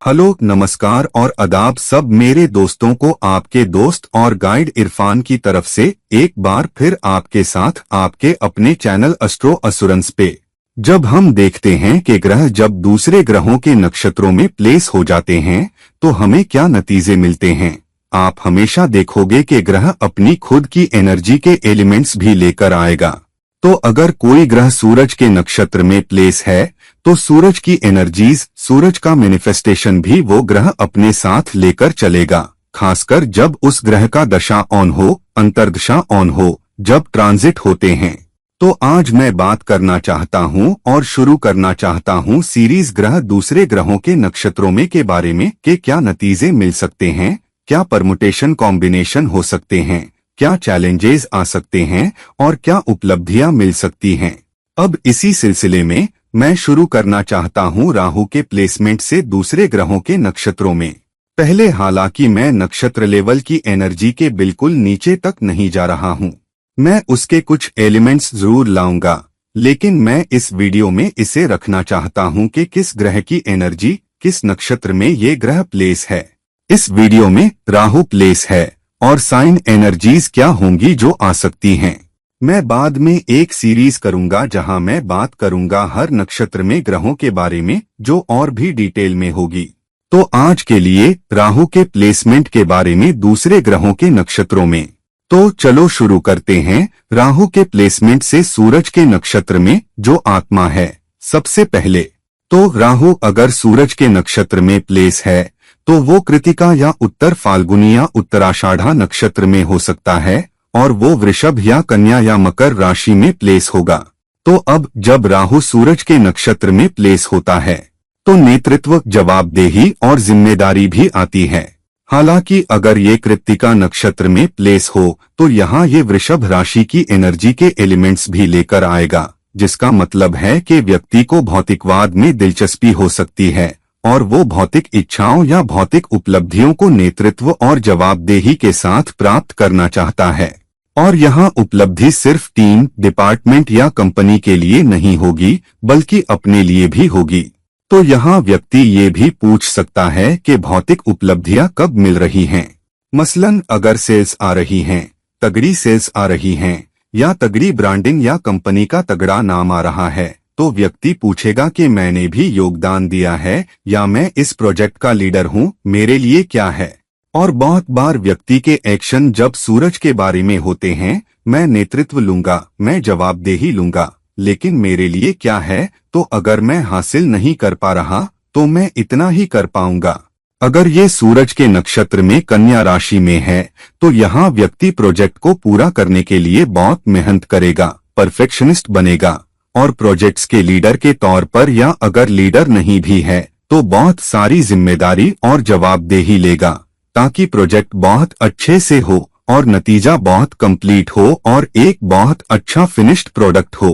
Hello, नमस्कार और आदाब सब मेरे दोस्तों को आपके दोस्त और गाइड इरफान की तरफ से एक बार फिर आपके साथ आपके अपने चैनल एस्ट्रो एश्योरेंस पे। जब हम देखते हैं कि ग्रह जब दूसरे ग्रहों के नक्षत्रों में प्लेस हो जाते हैं तो हमें क्या नतीजे मिलते हैं। आप हमेशा देखोगे कि ग्रह अपनी खुद की एनर्जी के एलिमेंट्स भी लेकर आएगा। तो अगर कोई ग्रह सूरज के नक्षत्र में प्लेस है तो सूरज की एनर्जीज, सूरज का मैनिफेस्टेशन भी वो ग्रह अपने साथ लेकर चलेगा, खासकर जब उस ग्रह का दशा ऑन हो, अंतर्दशा ऑन हो, जब ट्रांजिट होते हैं। तो आज मैं बात करना चाहता हूं और शुरू करना चाहता हूं सीरीज ग्रह दूसरे ग्रहों के नक्षत्रों में के बारे में कि क्या नतीजे मिल सकते हैं, क्या परमुटेशन कॉम्बिनेशन हो सकते हैं, क्या चैलेंजेस आ सकते हैं और क्या उपलब्धियां मिल सकती हैं। अब इसी सिलसिले में मैं शुरू करना चाहता हूं राहु के प्लेसमेंट से दूसरे ग्रहों के नक्षत्रों में। पहले हालांकि मैं नक्षत्र लेवल की एनर्जी के बिल्कुल नीचे तक नहीं जा रहा हूं, मैं उसके कुछ एलिमेंट्स जरूर लाऊंगा, लेकिन मैं इस वीडियो में इसे रखना चाहता हूं कि किस ग्रह की एनर्जी किस नक्षत्र में ये ग्रह प्लेस है। इस वीडियो में राहु प्लेस है और साइन एनर्जीज क्या होंगी जो आ सकती हैं। मैं बाद में एक सीरीज करूंगा जहां मैं बात करूंगा हर नक्षत्र में ग्रहों के बारे में, जो और भी डिटेल में होगी। तो आज के लिए राहु के प्लेसमेंट के बारे में दूसरे ग्रहों के नक्षत्रों में। तो चलो शुरू करते हैं राहु के प्लेसमेंट से सूरज के नक्षत्र में जो आत्मा है। सबसे पहले तो राहु अगर सूरज के नक्षत्र में प्लेस है तो वो कृतिका या उत्तर फाल्गुनी या उत्तराषाढ़ा नक्षत्र में हो सकता है और वो वृषभ या कन्या या मकर राशि में प्लेस होगा। तो अब जब राहु सूरज के नक्षत्र में प्लेस होता है तो नेतृत्व, जवाबदेही और जिम्मेदारी भी आती है। हालांकि अगर ये कृत्तिका नक्षत्र में प्लेस हो तो यहाँ ये वृषभ राशि की एनर्जी के एलिमेंट्स भी लेकर आएगा, जिसका मतलब है कि व्यक्ति को भौतिकवाद में दिलचस्पी हो सकती है और वो भौतिक इच्छाओं या भौतिक उपलब्धियों को नेतृत्व और जवाबदेही के साथ प्राप्त करना चाहता है। और यहाँ उपलब्धि सिर्फ टीम, डिपार्टमेंट या कंपनी के लिए नहीं होगी बल्कि अपने लिए भी होगी। तो यहाँ व्यक्ति ये भी पूछ सकता है कि भौतिक उपलब्धियां कब मिल रही हैं। मसलन अगर सेल्स आ रही हैं, तगड़ी सेल्स आ रही हैं या तगड़ी ब्रांडिंग या कंपनी का तगड़ा नाम आ रहा है, तो व्यक्ति पूछेगा कि मैंने भी योगदान दिया है या मैं इस प्रोजेक्ट का लीडर हूँ, मेरे लिए क्या है। और बहुत बार व्यक्ति के एक्शन जब सूरज के बारे में होते हैं, मैं नेतृत्व लूंगा, मैं जवाबदेही लूंगा, लेकिन मेरे लिए क्या है। तो अगर मैं हासिल नहीं कर पा रहा तो मैं इतना ही कर पाऊंगा। अगर ये सूरज के नक्षत्र में कन्या राशि में है तो यहाँ व्यक्ति प्रोजेक्ट को पूरा करने के लिए बहुत मेहनत करेगा, परफेक्शनिस्ट बनेगा और प्रोजेक्ट्स के लीडर के तौर पर, या अगर लीडर नहीं भी है तो बहुत सारी जिम्मेदारी और जवाबदेही लेगा ताकि प्रोजेक्ट बहुत अच्छे से हो और नतीजा बहुत कंप्लीट हो और एक बहुत अच्छा फिनिश्ड प्रोडक्ट हो।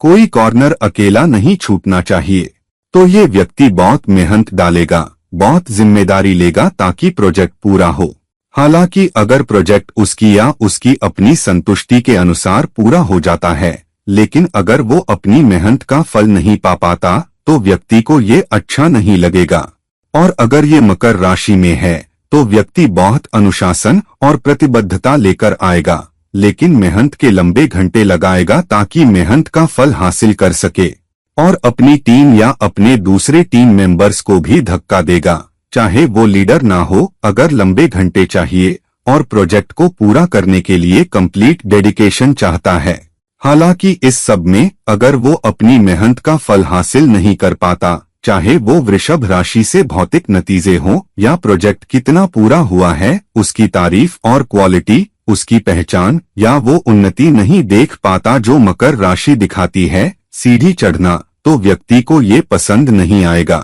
कोई कॉर्नर अकेला नहीं छूटना चाहिए। तो ये व्यक्ति बहुत मेहनत डालेगा, बहुत जिम्मेदारी लेगा ताकि प्रोजेक्ट पूरा हो। हालांकि अगर प्रोजेक्ट उसकी या उसकी अपनी संतुष्टि के अनुसार पूरा हो जाता है, लेकिन अगर वो अपनी मेहनत का फल नहीं पा पाता तो व्यक्ति को ये अच्छा नहीं लगेगा। और अगर ये मकर राशि में है तो व्यक्ति बहुत अनुशासन और प्रतिबद्धता लेकर आएगा, लेकिन मेहनत के लंबे घंटे लगाएगा ताकि मेहनत का फल हासिल कर सके और अपनी टीम या अपने दूसरे टीम मेंबर्स को भी धक्का देगा, चाहे वो लीडर ना हो। अगर लंबे घंटे चाहिए और प्रोजेक्ट को पूरा करने के लिए कंप्लीट डेडिकेशन चाहता है। हालांकि इस सब में अगर वो अपनी मेहनत का फल हासिल नहीं कर पाता, चाहे वो वृषभ राशि से भौतिक नतीजे हों या प्रोजेक्ट कितना पूरा हुआ है, उसकी तारीफ और क्वालिटी, उसकी पहचान या वो उन्नति नहीं देख पाता जो मकर राशि दिखाती है, सीढ़ी चढ़ना, तो व्यक्ति को ये पसंद नहीं आएगा।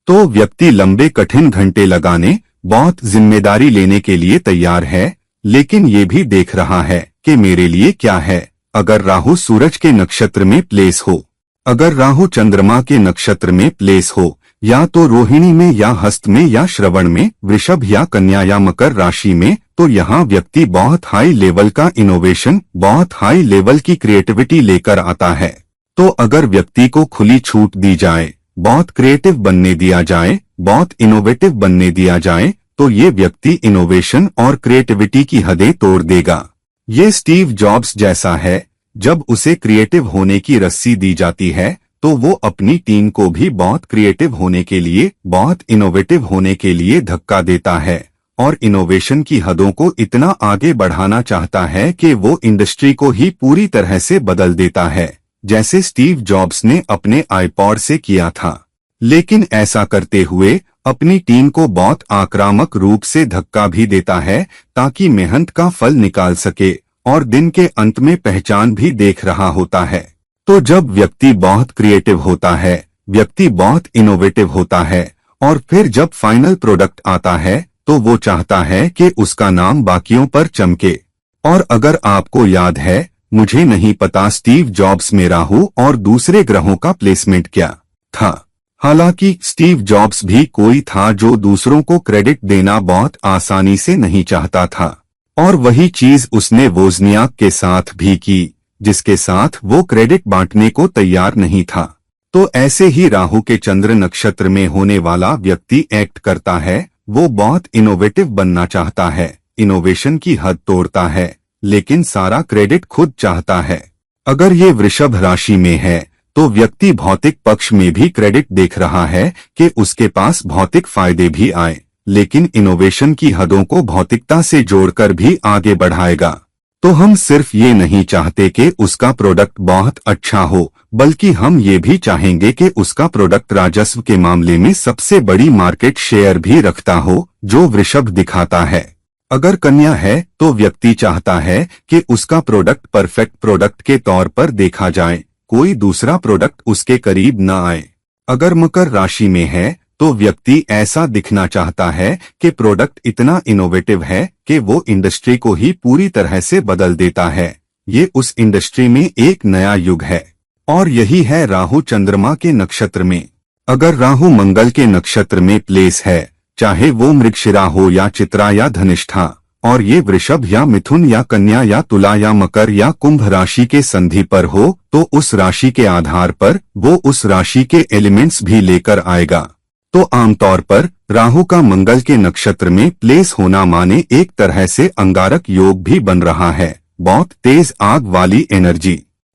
तो व्यक्ति लंबे कठिन घंटे लगाने, बहुत जिम्मेदारी लेने के लिए तैयार है, लेकिन ये भी देख रहा है कि मेरे लिए क्या है। अगर राहु सूरज के नक्षत्र में प्लेस हो, अगर राहु चंद्रमा के नक्षत्र में प्लेस हो, या तो रोहिणी में या हस्त में या श्रवण में, वृषभ या कन्या या मकर राशि में, तो यहाँ व्यक्ति बहुत हाई लेवल का इनोवेशन, बहुत हाई लेवल की क्रिएटिविटी लेकर आता है। तो अगर व्यक्ति को खुली छूट दी जाए बहुत क्रिएटिव बनने दिया जाए, बहुत इनोवेटिव बनने दिया जाए, तो ये व्यक्ति इनोवेशन और क्रिएटिविटी की हदें तोड़ देगा। ये स्टीव जॉब्स जैसा है, जब उसे क्रिएटिव होने की रस्सी दी जाती है तो वो अपनी टीम को भी बहुत क्रिएटिव होने के लिए, बहुत इनोवेटिव होने के लिए धक्का देता है और इनोवेशन की हदों को इतना आगे बढ़ाना चाहता है कि वो इंडस्ट्री को ही पूरी तरह से बदल देता है, जैसे स्टीव जॉब्स ने अपने आईपॉड से किया था। लेकिन ऐसा करते हुए अपनी टीम को बहुत आक्रामक रूप से धक्का भी देता है ताकि मेहनत का फल निकाल सके और दिन के अंत में पहचान भी देख रहा होता है। तो जब व्यक्ति बहुत क्रिएटिव होता है, व्यक्ति बहुत इनोवेटिव होता है और फिर जब फाइनल प्रोडक्ट आता है तो वो चाहता है कि उसका नाम बाकियों पर चमके। और अगर आपको याद है, मुझे नहीं पता स्टीव जॉब्स में राहु और दूसरे ग्रहों का प्लेसमेंट क्या था। हालांकि स्टीव जॉब्स भी कोई था जो दूसरों को क्रेडिट देना बहुत आसानी से नहीं चाहता था, और वही चीज उसने वोज़नियाक के साथ भी की, जिसके साथ वो क्रेडिट बांटने को तैयार नहीं था। तो ऐसे ही राहु के चंद्र नक्षत्र में होने वाला व्यक्ति एक्ट करता है। वो बहुत इनोवेटिव बनना चाहता है, इनोवेशन की हद तोड़ता है, लेकिन सारा क्रेडिट खुद चाहता है। अगर ये वृषभ राशि में है तो व्यक्ति भौतिक पक्ष में भी क्रेडिट देख रहा है कि उसके पास भौतिक फायदे भी आए, लेकिन इनोवेशन की हदों को भौतिकता से जोड़कर भी आगे बढ़ाएगा। तो हम सिर्फ ये नहीं चाहते कि उसका प्रोडक्ट बहुत अच्छा हो, बल्कि हम ये भी चाहेंगे कि उसका प्रोडक्ट राजस्व के मामले में सबसे बड़ी मार्केट शेयर भी रखता हो, जो वृषभ दिखाता है। अगर कन्या है तो व्यक्ति चाहता है कि उसका प्रोडक्ट परफेक्ट प्रोडक्ट के तौर पर देखा जाए, कोई दूसरा प्रोडक्ट उसके करीब न आए। अगर मकर राशि में है तो व्यक्ति ऐसा दिखना चाहता है कि प्रोडक्ट इतना इनोवेटिव है कि वो इंडस्ट्री को ही पूरी तरह से बदल देता है। ये उस इंडस्ट्री में एक नया युग है, और यही है राहु चंद्रमा के नक्षत्र में। अगर राहु मंगल के नक्षत्र में प्लेस है, चाहे वो मृगशिरा हो या चित्रा या धनिष्ठा, और ये वृषभ या मिथुन या कन्या या तुला या मकर या कुंभ राशि के संधि पर हो, तो उस राशि के आधार पर वो उस राशि के एलिमेंट्स भी लेकर आएगा। तो आमतौर पर राहु का मंगल के नक्षत्र में प्लेस होना माने एक तरह से अंगारक योग भी बन रहा है, बहुत तेज आग वाली एनर्जी।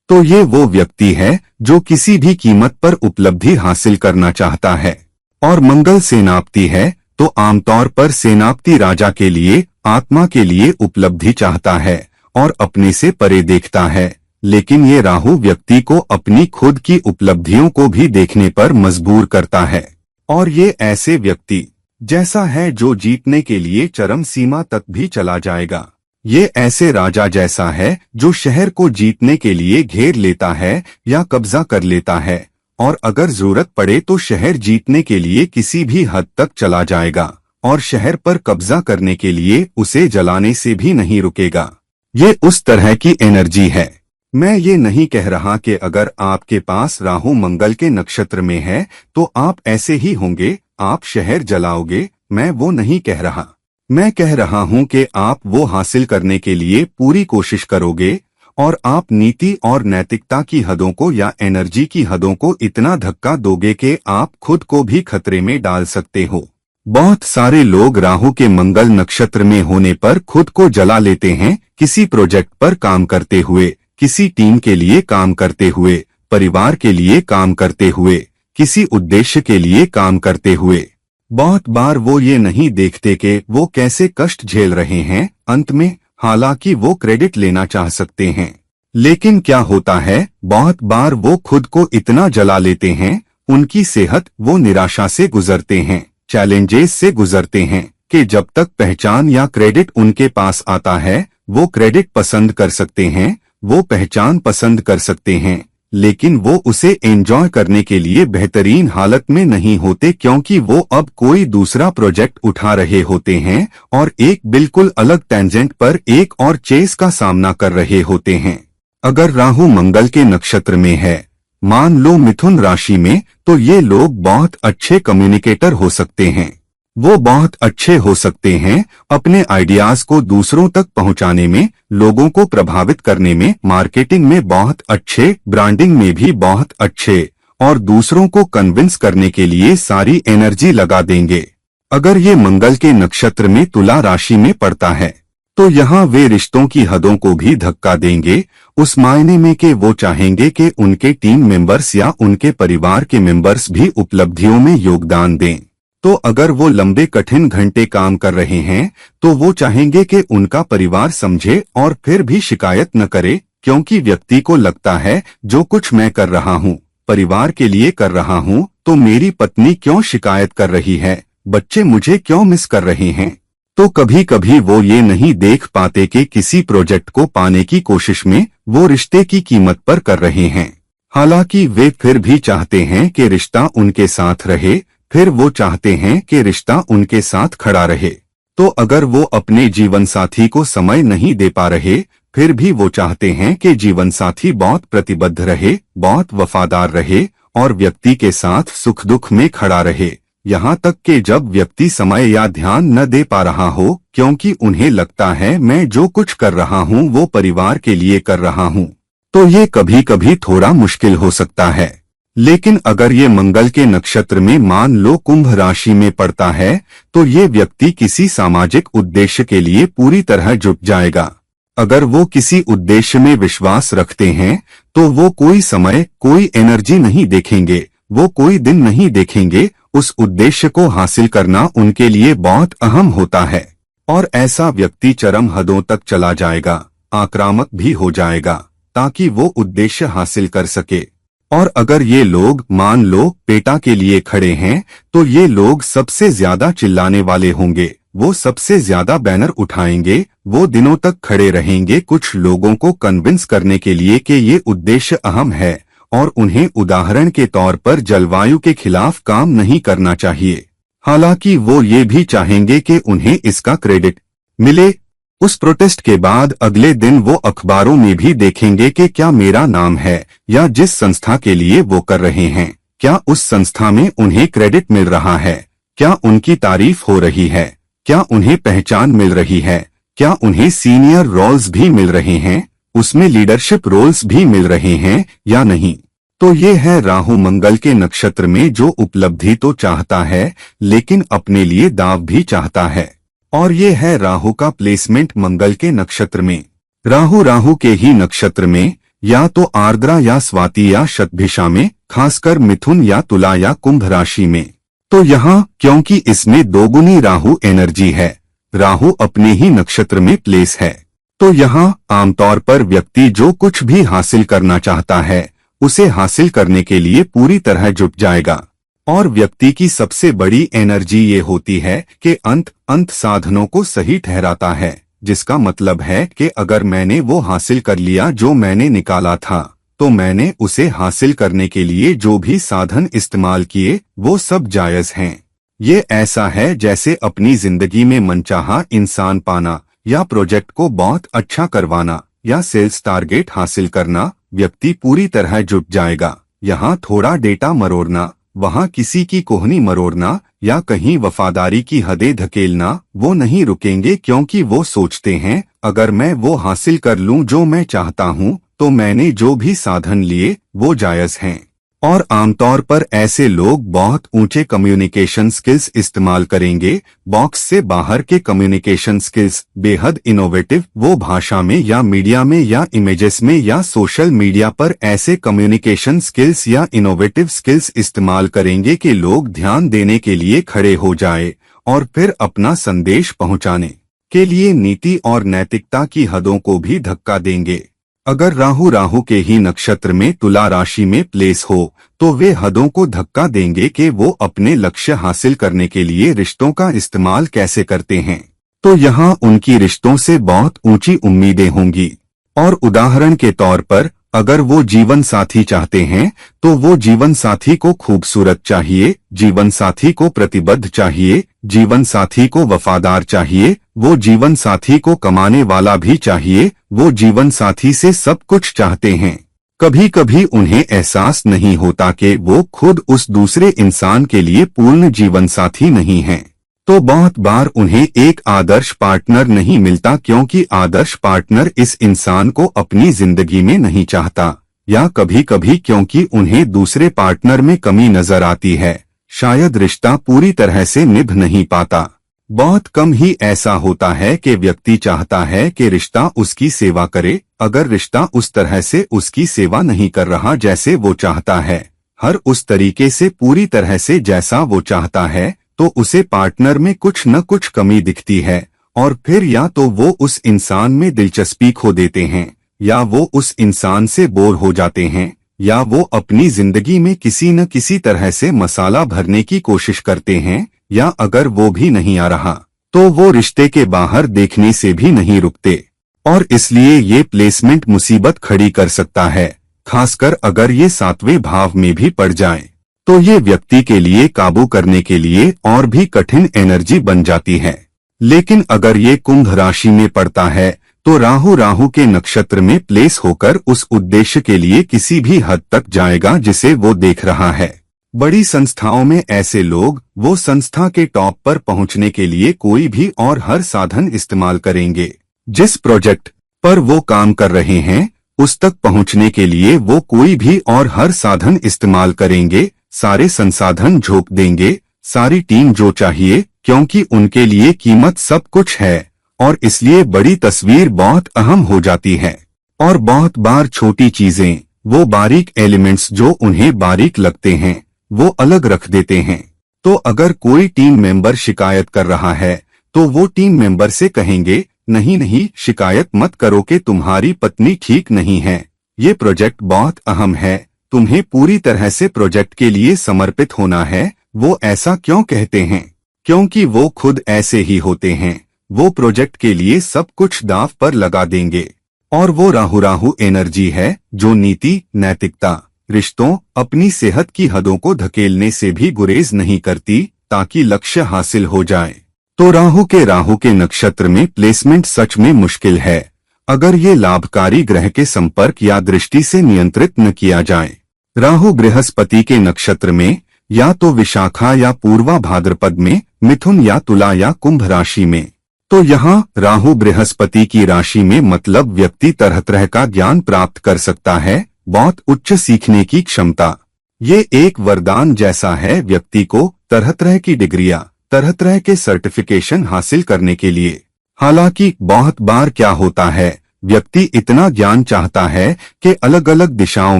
तो ये वो व्यक्ति है जो किसी भी कीमत पर उपलब्धि हासिल करना चाहता है। और मंगल सेनापति है तो आमतौर पर सेनापति राजा के लिए, आत्मा के लिए उपलब्धि चाहता है और अपने से परे देखता है। लेकिन ये राहु व्यक्ति को अपनी खुद की उपलब्धियों को भी देखने पर मजबूर करता है, और ये ऐसे व्यक्ति जैसा है जो जीतने के लिए चरम सीमा तक भी चला जाएगा। ये ऐसे राजा जैसा है जो शहर को जीतने के लिए घेर लेता है या कब्जा कर लेता है, और अगर जरूरत पड़े तो शहर जीतने के लिए किसी भी हद तक चला जाएगा, और शहर पर कब्जा करने के लिए उसे जलाने से भी नहीं रुकेगा। ये उस तरह की एनर्जी है। मैं ये नहीं कह रहा कि अगर आपके पास राहु मंगल के नक्षत्र में है तो आप ऐसे ही होंगे, आप शहर जलाओगे। मैं वो नहीं कह रहा। मैं कह रहा हूँ कि आप वो हासिल करने के लिए पूरी कोशिश करोगे, और आप नीति और नैतिकता की हदों को या एनर्जी की हदों को इतना धक्का दोगे कि आप खुद को भी खतरे में डाल सकते हो। बहुत सारे लोग राहु के मंगल नक्षत्र में होने पर खुद को जला लेते हैं, किसी प्रोजेक्ट पर काम करते हुए, किसी टीम के लिए काम करते हुए, परिवार के लिए काम करते हुए, किसी उद्देश्य के लिए काम करते हुए। बहुत बार वो ये नहीं देखते कि वो कैसे कष्ट झेल रहे हैं अंत में, हालांकि वो क्रेडिट लेना चाह सकते हैं। लेकिन क्या होता है, बहुत बार वो खुद को इतना जला लेते हैं, उनकी सेहत, वो निराशा से गुजरते हैं, चैलेंजेस से गुजरते हैं, कि जब तक पहचान या क्रेडिट उनके पास आता है, वो क्रेडिट पसंद कर सकते हैं, वो पहचान पसंद कर सकते हैं, लेकिन वो उसे एंजॉय करने के लिए बेहतरीन हालत में नहीं होते, क्योंकि वो अब कोई दूसरा प्रोजेक्ट उठा रहे होते हैं और एक बिल्कुल अलग टेंजेंट पर एक और चेस का सामना कर रहे होते हैं। अगर राहु मंगल के नक्षत्र में है, मान लो मिथुन राशि में, तो ये लोग बहुत अच्छे कम्युनिकेटर हो सकते हैं। वो बहुत अच्छे हो सकते हैं अपने आइडियाज को दूसरों तक पहुंचाने में, लोगों को प्रभावित करने में, मार्केटिंग में बहुत अच्छे, ब्रांडिंग में भी बहुत अच्छे, और दूसरों को कन्विंस करने के लिए सारी एनर्जी लगा देंगे। अगर ये मंगल के नक्षत्र में तुला राशि में पड़ता है तो यहाँ वे रिश्तों की हदों को भी धक्का देंगे, उस मायने में कि वो चाहेंगे कि उनके टीम मेंबर्स या उनके परिवार के मेंबर्स भी उपलब्धियों में योगदान दें। तो अगर वो लंबे कठिन घंटे काम कर रहे हैं तो वो चाहेंगे कि उनका परिवार समझे और फिर भी शिकायत न करे, क्योंकि व्यक्ति को लगता है जो कुछ मैं कर रहा हूँ परिवार के लिए कर रहा हूँ, तो मेरी पत्नी क्यों शिकायत कर रही है, बच्चे मुझे क्यों मिस कर रहे हैं। तो कभी कभी वो ये नहीं देख पाते कि किसी प्रोजेक्ट को पाने की कोशिश में वो रिश्ते की कीमत पर कर रहे हैं। हालांकि वे फिर भी चाहते हैं कि रिश्ता उनके साथ रहे, फिर वो चाहते हैं कि रिश्ता उनके साथ खड़ा रहे। तो अगर वो अपने जीवन साथी को समय नहीं दे पा रहे, फिर भी वो चाहते हैं कि जीवन साथी बहुत प्रतिबद्ध रहे, बहुत वफादार रहे और व्यक्ति के साथ सुख दुख में खड़ा रहे, यहाँ तक कि जब व्यक्ति समय या ध्यान न दे पा रहा हो, क्योंकि उन्हें लगता है मैं जो कुछ कर रहा हूँ वो परिवार के लिए कर रहा हूँ, तो ये कभी कभी थोड़ा मुश्किल हो सकता है। लेकिन अगर ये मंगल के नक्षत्र में मान लो कुंभ राशि में पड़ता है तो ये व्यक्ति किसी सामाजिक उद्देश्य के लिए पूरी तरह जुट जाएगा। अगर वो किसी उद्देश्य में विश्वास रखते हैं तो वो कोई समय कोई एनर्जी नहीं देखेंगे, वो कोई दिन नहीं देखेंगे, उस उद्देश्य को हासिल करना उनके लिए बहुत अहम होता है। और ऐसा व्यक्ति चरम हदों तक चला जाएगा, आक्रामक भी हो जाएगा ताकि वो उद्देश्य हासिल कर सके। और अगर ये लोग मान लो पेटा के लिए खड़े हैं तो ये लोग सबसे ज्यादा चिल्लाने वाले होंगे, वो सबसे ज्यादा बैनर उठाएंगे, वो दिनों तक खड़े रहेंगे कुछ लोगों को कन्विंस करने के लिए कि ये उद्देश्य अहम है और उन्हें उदाहरण के तौर पर जलवायु के खिलाफ काम नहीं करना चाहिए। हालांकि वो ये भी चाहेंगे कि उन्हें इसका क्रेडिट मिले। उस प्रोटेस्ट के बाद अगले दिन वो अखबारों में भी देखेंगे कि क्या मेरा नाम है या जिस संस्था के लिए वो कर रहे हैं, क्या उस संस्था में उन्हें क्रेडिट मिल रहा है, क्या उनकी तारीफ हो रही है, क्या उन्हें पहचान मिल रही है, क्या उन्हें सीनियर रोल्स भी मिल रहे हैं, उसमें लीडरशिप रोल्स भी मिल रहे हैं या नहीं। तो ये है राहु मंगल के नक्षत्र में जो उपलब्धि तो चाहता है लेकिन अपने लिए दाव भी चाहता है। और ये है राहु का प्लेसमेंट मंगल के नक्षत्र में। राहु के ही नक्षत्र में या तो आर्द्रा या स्वाति या शतभिषा में, खासकर मिथुन या तुला या कुंभ राशि में। तो यहाँ क्योंकि इसमें दोगुनी राहु एनर्जी है, राहु अपने ही नक्षत्र में प्लेस है, तो यहाँ आमतौर पर व्यक्ति जो कुछ भी हासिल करना चाहता है उसे हासिल करने के लिए पूरी तरह जुट जाएगा। और व्यक्ति की सबसे बड़ी एनर्जी ये होती है कि अंत साधनों को सही ठहराता है, जिसका मतलब है कि अगर मैंने वो हासिल कर लिया जो मैंने निकाला था, तो मैंने उसे हासिल करने के लिए जो भी साधन इस्तेमाल किए वो सब जायज हैं। ये ऐसा है जैसे अपनी जिंदगी में मनचाहा इंसान पाना या प्रोजेक्ट को बहुत अच्छा करवाना या सेल्स टारगेट हासिल करना। व्यक्ति पूरी तरह जुट जाएगा। यहाँ थोड़ा डेटा मरोड़ना, वहाँ किसी की कोहनी मरोड़ना या कहीं वफादारी की हदें धकेलना वो नहीं रुकेंगे, क्योंकि वो सोचते हैं अगर मैं वो हासिल कर लूं जो मैं चाहता हूं तो मैंने जो भी साधन लिए वो जायज हैं। और आमतौर पर ऐसे लोग बहुत ऊंचे कम्युनिकेशन स्किल्स इस्तेमाल करेंगे। बॉक्स से बाहर के कम्युनिकेशन स्किल्स बेहद इनोवेटिव, वो भाषा में या मीडिया में या इमेजेस में या सोशल मीडिया पर ऐसे कम्युनिकेशन स्किल्स या इनोवेटिव स्किल्स इस्तेमाल करेंगे कि लोग ध्यान देने के लिए खड़े हो जाए और फिर अपना संदेश पहुंचाने के लिए नीति और नैतिकता की हदों को भी धक्का देंगे। अगर राहु के ही नक्षत्र में तुला राशि में प्लेस हो तो वे हदों को धक्का देंगे कि वो अपने लक्ष्य हासिल करने के लिए रिश्तों का इस्तेमाल कैसे करते हैं। तो यहाँ उनकी रिश्तों से बहुत ऊंची उम्मीदें होंगी। और उदाहरण के तौर पर अगर वो जीवन साथी चाहते हैं तो वो जीवन साथी को खूबसूरत चाहिए, जीवन साथी को प्रतिबद्ध चाहिए, जीवन साथी को वफादार चाहिए, वो जीवन साथी को कमाने वाला भी चाहिए, वो जीवन साथी से सब कुछ चाहते हैं। कभी कभी उन्हें एहसास नहीं होता कि वो खुद उस दूसरे इंसान के लिए पूर्ण जीवन साथी नहीं हैं। तो बहुत बार उन्हें एक आदर्श पार्टनर नहीं मिलता, क्योंकि आदर्श पार्टनर इस इंसान को अपनी जिंदगी में नहीं चाहता, या कभी कभी क्योंकि उन्हें दूसरे पार्टनर में कमी नजर आती है, शायद रिश्ता पूरी तरह से निभ नहीं पाता। बहुत कम ही ऐसा होता है कि व्यक्ति चाहता है कि रिश्ता उसकी सेवा करे, अगर रिश्ता उस तरह से उसकी सेवा नहीं कर रहा जैसे वो चाहता है, हर उस तरीके से पूरी तरह से जैसा वो चाहता है, तो उसे पार्टनर में कुछ न कुछ कमी दिखती है और फिर या तो वो उस इंसान में दिलचस्पी खो देते हैं, या वो उस इंसान से बोर हो जाते हैं, या वो अपनी जिंदगी में किसी न किसी तरह से मसाला भरने की कोशिश करते हैं, या अगर वो भी नहीं आ रहा तो वो रिश्ते के बाहर देखने से भी नहीं रुकते। और इसलिए ये प्लेसमेंट मुसीबत खड़ी कर सकता है, खासकर अगर ये 7वें भाव में भी पड़ जाए तो ये व्यक्ति के लिए काबू करने के लिए और भी कठिन एनर्जी बन जाती है। लेकिन अगर ये कुंभ राशि में पड़ता है तो राहु के नक्षत्र में प्लेस होकर उस उद्देश्य के लिए किसी भी हद तक जाएगा जिसे वो देख रहा है। बड़ी संस्थाओं में ऐसे लोग वो संस्था के टॉप पर पहुंचने के लिए कोई भी और हर साधन इस्तेमाल करेंगे। जिस प्रोजेक्ट पर वो काम कर रहे हैं उस तक पहुंचने के लिए वो कोई भी और हर साधन इस्तेमाल करेंगे, सारे संसाधन झोंक देंगे, सारी टीम जो चाहिए, क्योंकि उनके लिए कीमत सब कुछ है और इसलिए बड़ी तस्वीर बहुत अहम हो जाती है। और बहुत बार छोटी चीजें, वो बारीक एलिमेंट्स जो उन्हें बारीक लगते हैं, वो अलग रख देते हैं। तो अगर कोई टीम मेंबर शिकायत कर रहा है तो वो टीम मेंबर से कहेंगे, नहीं शिकायत मत करो कि तुम्हारी पत्नी ठीक नहीं है, ये प्रोजेक्ट बहुत अहम है, तुम्हें पूरी तरह से प्रोजेक्ट के लिए समर्पित होना है। वो ऐसा क्यों कहते हैं? क्योंकि वो खुद ऐसे ही होते हैं, वो प्रोजेक्ट के लिए सब कुछ दांव पर लगा देंगे। और वो राहु एनर्जी है जो नीति, नैतिकता, रिश्तों, अपनी सेहत की हदों को धकेलने से भी गुरेज नहीं करती ताकि लक्ष्य हासिल हो जाए। तो राहु के नक्षत्र में प्लेसमेंट सच में मुश्किल है अगर ये लाभकारी ग्रह के संपर्क या दृष्टि से नियंत्रित न किया जाए। राहु बृहस्पति के नक्षत्र में या तो विशाखा या पूर्वा भाद्रपद में, मिथुन या तुला या कुंभ राशि में। तो यहाँ राहु बृहस्पति की राशि में मतलब व्यक्ति तरह तरह का ज्ञान प्राप्त कर सकता है, बहुत उच्च सीखने की क्षमता। ये एक वरदान जैसा है व्यक्ति को तरह तरह की डिग्रियां, तरह तरह के सर्टिफिकेशन हासिल करने के लिए। हालांकि बहुत बार क्या होता है, व्यक्ति इतना ज्ञान चाहता है कि अलग अलग दिशाओं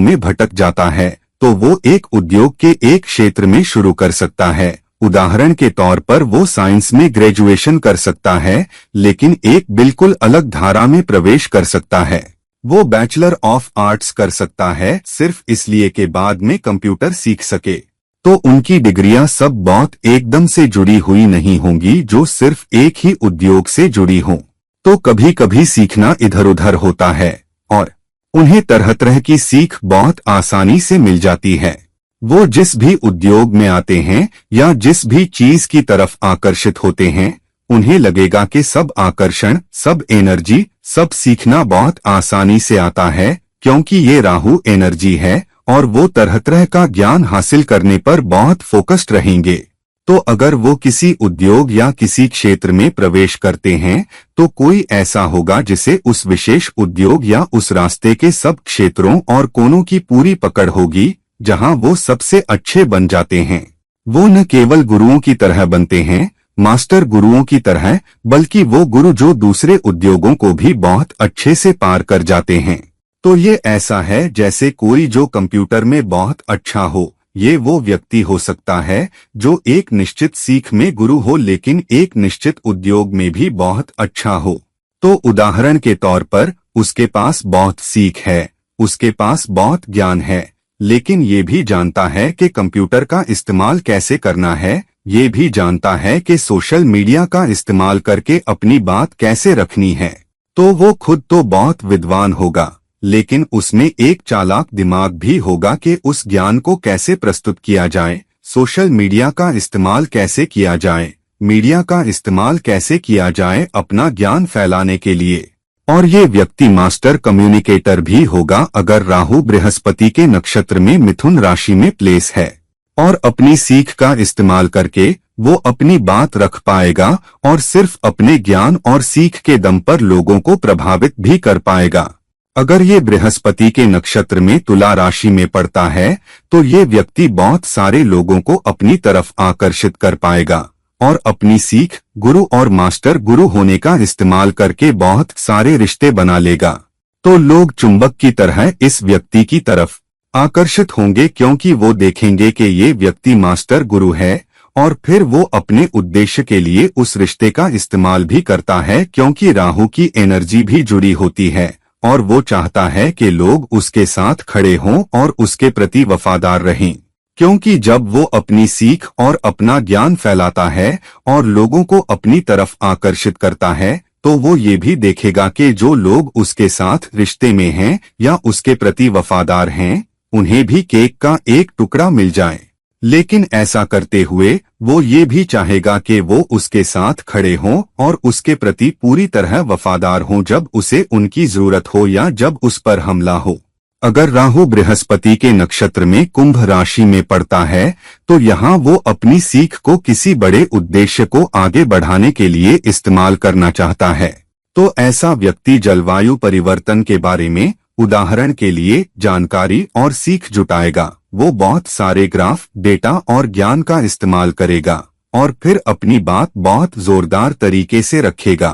में भटक जाता है, तो वो एक उद्योग के एक क्षेत्र में शुरू कर सकता है। उदाहरण के तौर पर वो साइंस में ग्रेजुएशन कर सकता है, लेकिन एक बिल्कुल अलग धारा में प्रवेश कर सकता है। वो बैचलर ऑफ आर्ट्स कर सकता है सिर्फ इसलिए कि बाद में कंप्यूटर सीख सके। तो उनकी डिग्रियां सब बहुत एकदम से जुड़ी हुई नहीं होंगी जो सिर्फ एक ही उद्योग से जुड़ी हों। तो कभी कभी सीखना इधर उधर होता है और उन्हें तरह तरह की सीख बहुत आसानी से मिल जाती है। वो जिस भी उद्योग में आते हैं या जिस भी चीज की तरफ आकर्षित होते हैं, उन्हें लगेगा कि सब आकर्षण, सब एनर्जी, सब सीखना बहुत आसानी से आता है, क्योंकि ये राहु एनर्जी है और वो तरह तरह का ज्ञान हासिल करने पर बहुत फोकस्ड रहेंगे। तो अगर वो किसी उद्योग या किसी क्षेत्र में प्रवेश करते हैं तो कोई ऐसा होगा जिसे उस विशेष उद्योग या उस रास्ते के सब क्षेत्रों और कोनों की पूरी पकड़ होगी, जहां वो सबसे अच्छे बन जाते हैं। वो न केवल गुरुओं की तरह बनते हैं, मास्टर गुरुओं की तरह, बल्कि वो गुरु जो दूसरे उद्योगों को भी बहुत अच्छे से पार कर जाते हैं। तो ये ऐसा है जैसे कोई जो कंप्यूटर में बहुत अच्छा हो, ये वो व्यक्ति हो सकता है जो एक निश्चित सीख में गुरु हो लेकिन एक निश्चित उद्योग में भी बहुत अच्छा हो। तो उदाहरण के तौर पर उसके पास बहुत सीख है, उसके पास बहुत ज्ञान है, लेकिन ये भी जानता है कि कंप्यूटर का इस्तेमाल कैसे करना है, ये भी जानता है कि सोशल मीडिया का इस्तेमाल करके अपनी बात कैसे रखनी है। तो वो खुद तो बहुत विद्वान होगा, लेकिन उसमें एक चालाक दिमाग भी होगा कि उस ज्ञान को कैसे प्रस्तुत किया जाए, सोशल मीडिया का इस्तेमाल कैसे किया जाए, मीडिया का इस्तेमाल कैसे किया जाए अपना ज्ञान फैलाने के लिए। और ये व्यक्ति मास्टर कम्युनिकेटर भी होगा अगर राहु बृहस्पति के नक्षत्र में मिथुन राशि में प्लेस है, और अपनी सीख का इस्तेमाल करके वो अपनी बात रख पाएगा और सिर्फ अपने ज्ञान और सीख के दम पर लोगों को प्रभावित भी कर पाएगा। अगर ये बृहस्पति के नक्षत्र में तुला राशि में पड़ता है तो ये व्यक्ति बहुत सारे लोगों को अपनी तरफ आकर्षित कर पाएगा और अपनी सीख, गुरु और मास्टर गुरु होने का इस्तेमाल करके बहुत सारे रिश्ते बना लेगा। तो लोग चुंबक की तरह इस व्यक्ति की तरफ आकर्षित होंगे क्योंकि वो देखेंगे कि ये व्यक्ति मास्टर गुरु है और फिर वो अपने उद्देश्य के लिए उस रिश्ते का इस्तेमाल भी करता है क्योंकि राहु की एनर्जी भी जुड़ी होती है और वो चाहता है कि लोग उसके साथ खड़े हों और उसके प्रति वफादार रहें, क्योंकि जब वो अपनी सीख और अपना ज्ञान फैलाता है और लोगों को अपनी तरफ आकर्षित करता है तो वो ये भी देखेगा कि जो लोग उसके साथ रिश्ते में हैं या उसके प्रति वफादार हैं उन्हें भी केक का एक टुकड़ा मिल जाए। लेकिन ऐसा करते हुए वो ये भी चाहेगा कि वो उसके साथ खड़े हों और उसके प्रति पूरी तरह वफादार हों जब उसे उनकी जरूरत हो या जब उस पर हमला हो। अगर राहु बृहस्पति के नक्षत्र में कुंभ राशि में पड़ता है तो यहाँ वो अपनी सीख को किसी बड़े उद्देश्य को आगे बढ़ाने के लिए इस्तेमाल करना चाहता है। तो ऐसा व्यक्ति जलवायु परिवर्तन के बारे में उदाहरण के लिए जानकारी और सीख जुटाएगा। वो बहुत सारे ग्राफ, डेटा और ज्ञान का इस्तेमाल करेगा और फिर अपनी बात बहुत जोरदार तरीके से रखेगा।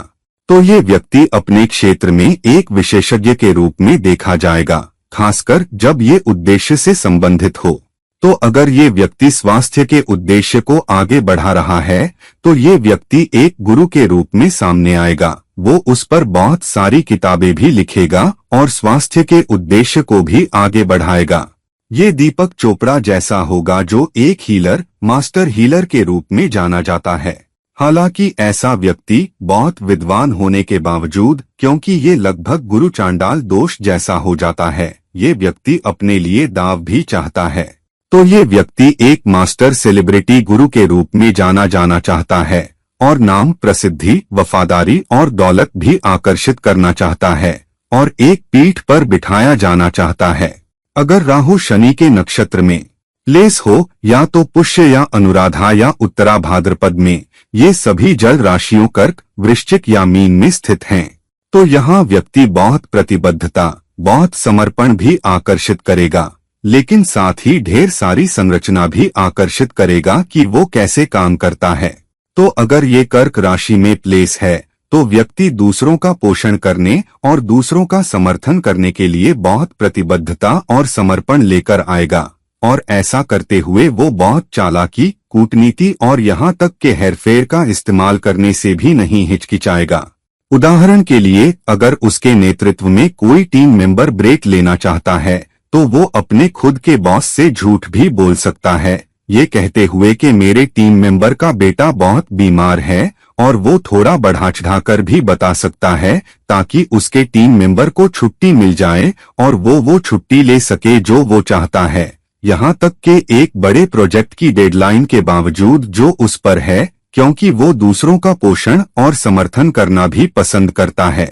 तो ये व्यक्ति अपने क्षेत्र में एक विशेषज्ञ के रूप में देखा जाएगा, खासकर जब ये उद्देश्य से संबंधित हो। तो अगर ये व्यक्ति स्वास्थ्य के उद्देश्य को आगे बढ़ा रहा है तो ये व्यक्ति एक गुरु के रूप में सामने आएगा। वो उस पर बहुत सारी किताबें भी लिखेगा और स्वास्थ्य के उद्देश्य को भी आगे बढ़ाएगा। ये दीपक चोपड़ा जैसा होगा जो एक हीलर, मास्टर हीलर के रूप में जाना जाता है। हालांकि ऐसा व्यक्ति बहुत विद्वान होने के बावजूद, क्योंकि ये लगभग गुरु चांडाल दोष जैसा हो जाता है, ये व्यक्ति अपने लिए दाव भी चाहता है। तो ये व्यक्ति एक मास्टर सेलिब्रिटी गुरु के रूप में जाना चाहता है और नाम, प्रसिद्धि, वफादारी और दौलत भी आकर्षित करना चाहता है और एक पीठ पर बिठाया जाना चाहता है। अगर राहु शनि के नक्षत्र में लेस हो या तो पुष्य या अनुराधा या उत्तरा भाद्रपद में, ये सभी जल राशियों कर्क, वृश्चिक या मीन में स्थित हैं, तो यहाँ व्यक्ति बहुत प्रतिबद्धता, बहुत समर्पण भी आकर्षित करेगा, लेकिन साथ ही ढेर सारी संरचना भी आकर्षित करेगा कि वो कैसे काम करता है। तो अगर ये कर्क राशि में प्लेस है तो व्यक्ति दूसरों का पोषण करने और दूसरों का समर्थन करने के लिए बहुत प्रतिबद्धता और समर्पण लेकर आएगा और ऐसा करते हुए वो बहुत चालाकी, कूटनीति और यहाँ तक के हेरफेर का इस्तेमाल करने से भी नहीं हिचकिचाएगा। उदाहरण के लिए अगर उसके नेतृत्व में कोई टीम मेंबर ब्रेक लेना चाहता है तो वो अपने खुद के बॉस से झूठ भी बोल सकता है, ये कहते हुए कि मेरे टीम मेंबर का बेटा बहुत बीमार है, और वो थोड़ा बढ़ा चढ़ाकर भी बता सकता है ताकि उसके टीम मेंबर को छुट्टी मिल जाए और वो छुट्टी ले सके जो वो चाहता है। यहाँ तक कि एक बड़े प्रोजेक्ट की डेडलाइन के बावजूद जो उस पर है, क्योंकि वो दूसरों का पोषण और समर्थन करना भी पसंद करता है,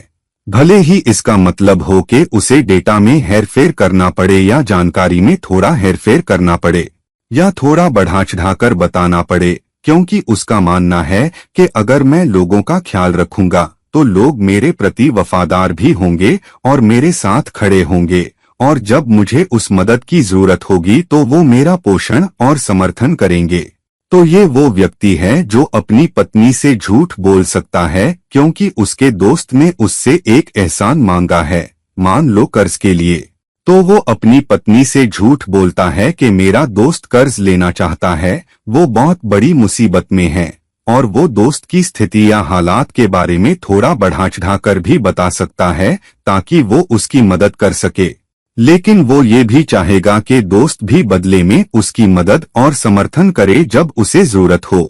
भले ही इसका मतलब हो कि उसे डेटा में हेरफेर करना पड़े या जानकारी में थोड़ा हेरफेर करना पड़े या थोड़ा बढ़ा चढ़ाकर बताना पड़े, क्योंकि उसका मानना है कि अगर मैं लोगों का ख्याल रखूंगा तो लोग मेरे प्रति वफादार भी होंगे और मेरे साथ खड़े होंगे और जब मुझे उस मदद की जरूरत होगी तो वो मेरा पोषण और समर्थन करेंगे। तो ये वो व्यक्ति है जो अपनी पत्नी से झूठ बोल सकता है क्योंकि उसके दोस्त ने उससे एक एहसान मांगा है, मान लो कर्ज के लिए, तो वो अपनी पत्नी से झूठ बोलता है कि मेरा दोस्त कर्ज लेना चाहता है, वो बहुत बड़ी मुसीबत में है, और वो दोस्त की स्थिति या हालात के बारे में थोड़ा बढ़ा चढ़ाकर भी बता सकता है ताकि वो उसकी मदद कर सके। लेकिन वो ये भी चाहेगा कि दोस्त भी बदले में उसकी मदद और समर्थन करे जब उसे जरूरत हो,